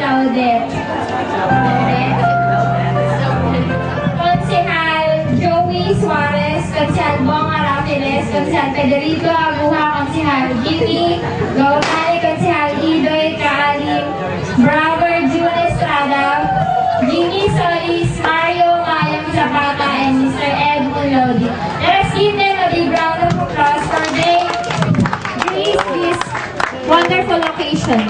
Laudet. Konsehal Joey Suarez, Konsehal Bong Arapiles, Konsehal Federico Aguja, Konsehal Jimmy Gautani, Konsehal Idoy Kaaling, Brother June Estrada, Jimmy Solis, Mario Mayang Zapata, and Mr. Edmund Lodi. Let us give them a big round of applause for they grace this wonderful occasion.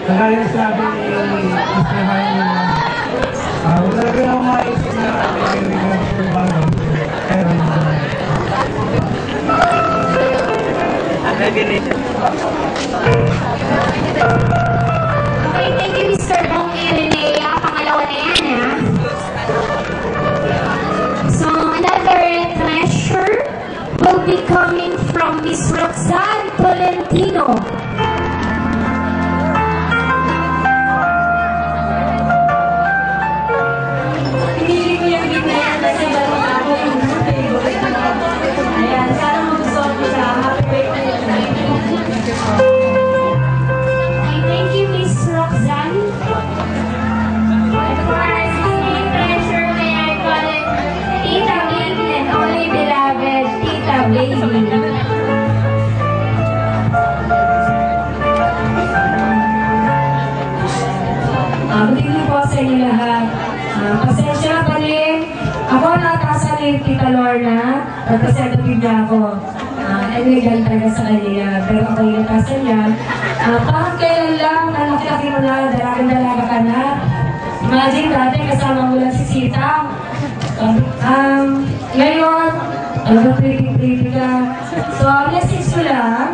Kaya yung sabi ni Mr. Jaime, wala rin ako maisip na pero Okay, thank you Mr. Bong Irenea. Pangalawa na yan, ha? So, another treasure will be coming from Miss Roxanne Tolentino. Magiging po sa inyo lahat. Pasensya pa rin. Ako natasa ni Tita Lorna. Nagpasentative niya ako. Anyway, galing talaga sa kanila. Pero ako yung natasa niya. Parang kailan lang, laki-laki mo na, dalagang-dalaga ka na. Imagine dati kasama mo lang si Sita. Ngayon, talagang pretty ka. So, message ko lang,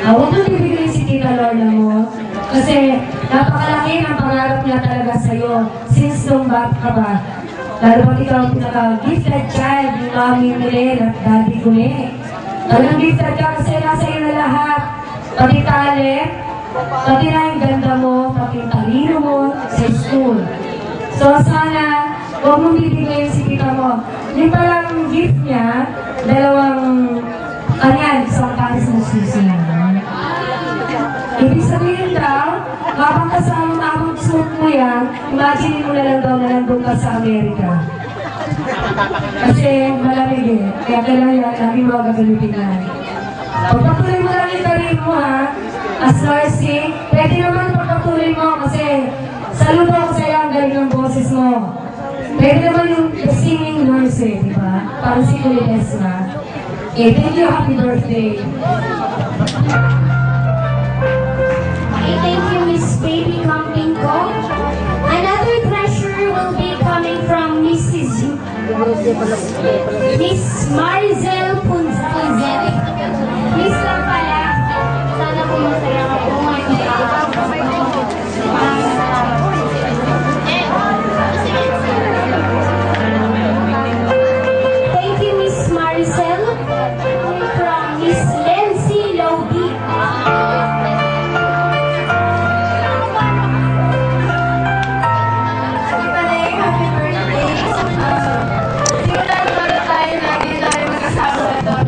huwag mo bibigyan si Tita Lorna mo. Kasi napakalaki ng pangarap niya talaga sa'yo since nung bata ka ba. Lalo pag ikaw ang pinaka-gifted child, yung mami mo rin at daddy ko rin. Talagang gifted ka kasi nasa iyo na lahat. Pati talent, pati na yung ganda mo, pati yung talino mo sa school. So sana, huwag mong bibigyan si tita mo. Yung palang gift niya, dalawang kanyan, isang paris ng susi. Ibig sabihin daw, habang kasama tamang suit mo yan, imagine mo na lang daw na nandun ka sa Amerika. Kasi malamig eh. Kaya kailangan lagi mo gagamitin yan. Pagpatuloy mo lang yung career mo ha, as nursing, pwede naman pagpatuloy mo kasi saludo ako sa'yo ang galing ng boses mo. Pwede naman yung singing nurse eh, di ba? Parang si Kulites na. Eh, thank you, happy birthday. Okay, thank you, Miss Baby Campinco. Another treasure will be coming from Miss Maricel Punzel. Miss lang pala. Sana po masaya ka po. Thank you, Miss Maricel. From Miss Lency Lodi. Happy birthday! Simula na tayo lagi tayo magkasama ito.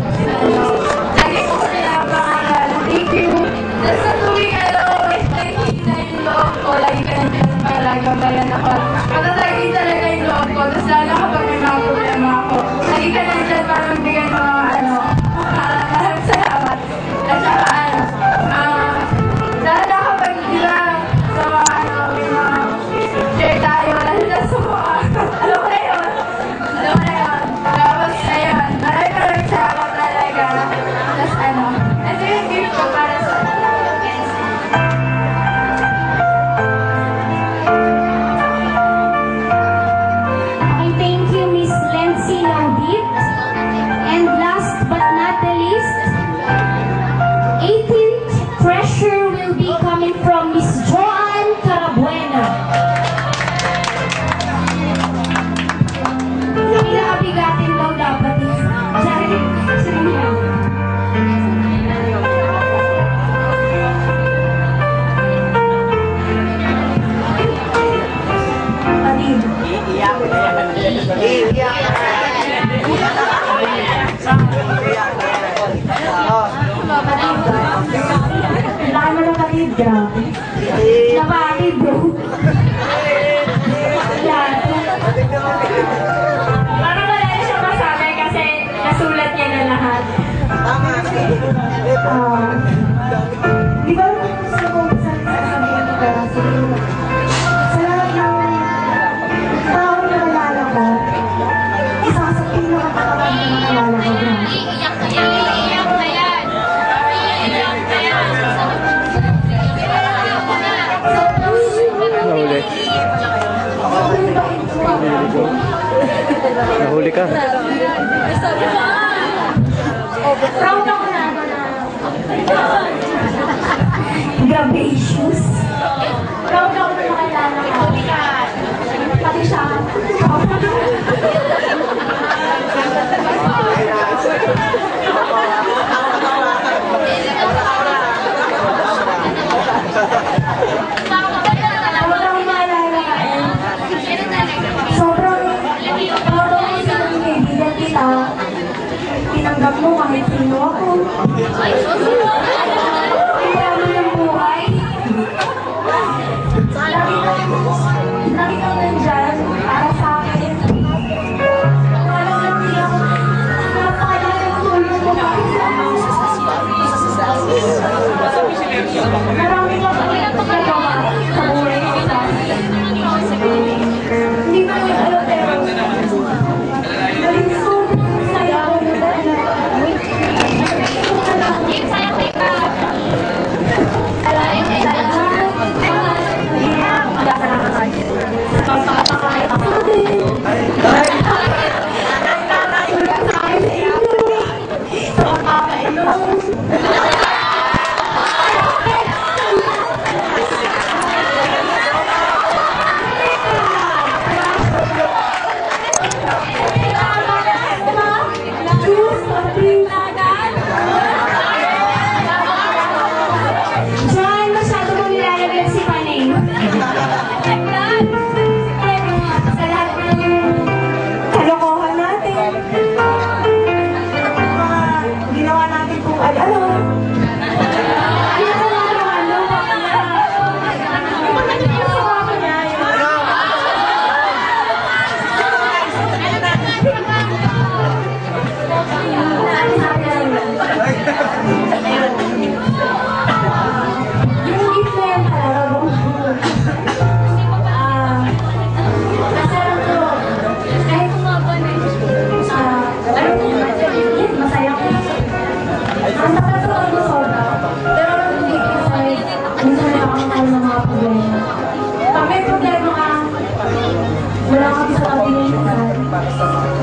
Laki mo ng kapatid ka. Napatid bro. Yan. Parang wala na siyang masabi kasi nasulat niya na lahat. Di ba gusto ko sasabihin ko sa lahat ng tao na nalala ko, isa sa pinakatakapag na nalala ko na. Nahuli. Sobrang bait ko. Nahuli ka. Proud ako na grabe issues. Proud ako na makilala ko. Pati siya. Proud ako maalala ka eh. Sobrang proud ako sa mga kaibigan kita. Tinanggap mo kahit sino ako. Kaya mo ng buhay. Lagi kang nandyan para sa akin. Parang lagi ako napakalaking tulong mo pa. Marami ka pa nagawa sa buhay ko. Hindi mo yung alam pero naging sobrang saya ko na dahil John, masyado mo nilalaglag si Panay. Sa lahat ng kalokohan natin, ginawa natin kung ano. Ano ka mga ano? Yung gift na yan talaga. Masarap to. Kahit masaya ko. Ang tagal ko ang sobra. Pero ang gift kasi, minsan nakakakal ng mga problema. Pag may problema ka, wala ka sa tabi ng isa.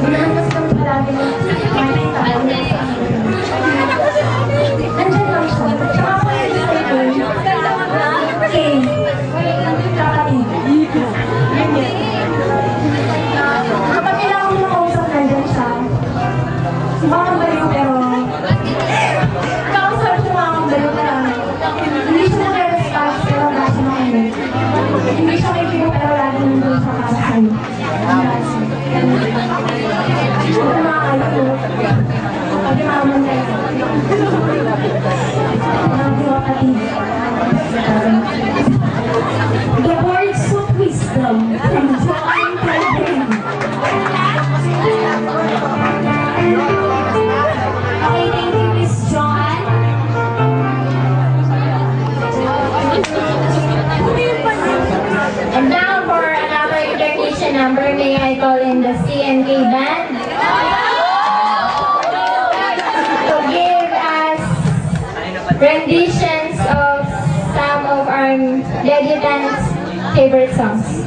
Hindi naman kasi kami palagi ng makikita. Nandiyan lang siya. Tsaka ako yung stable. Okay. Kapatid. Kapag kailangan mo makausap, nandiyan siya. Baka baliw pero kausap siya mga baliw pero hindi siya nag-response pero wala siya makinig. Hindi siya makikinig pero lagi nandun siya para sa'yo. Wala mga kayo. Pag imaman kayo. The words of wisdom from John Calvin. Okay, thank you, Miss John. And now for another recognition number, may I call in the CNK band to give us renditions of some of our debutants' favorite songs.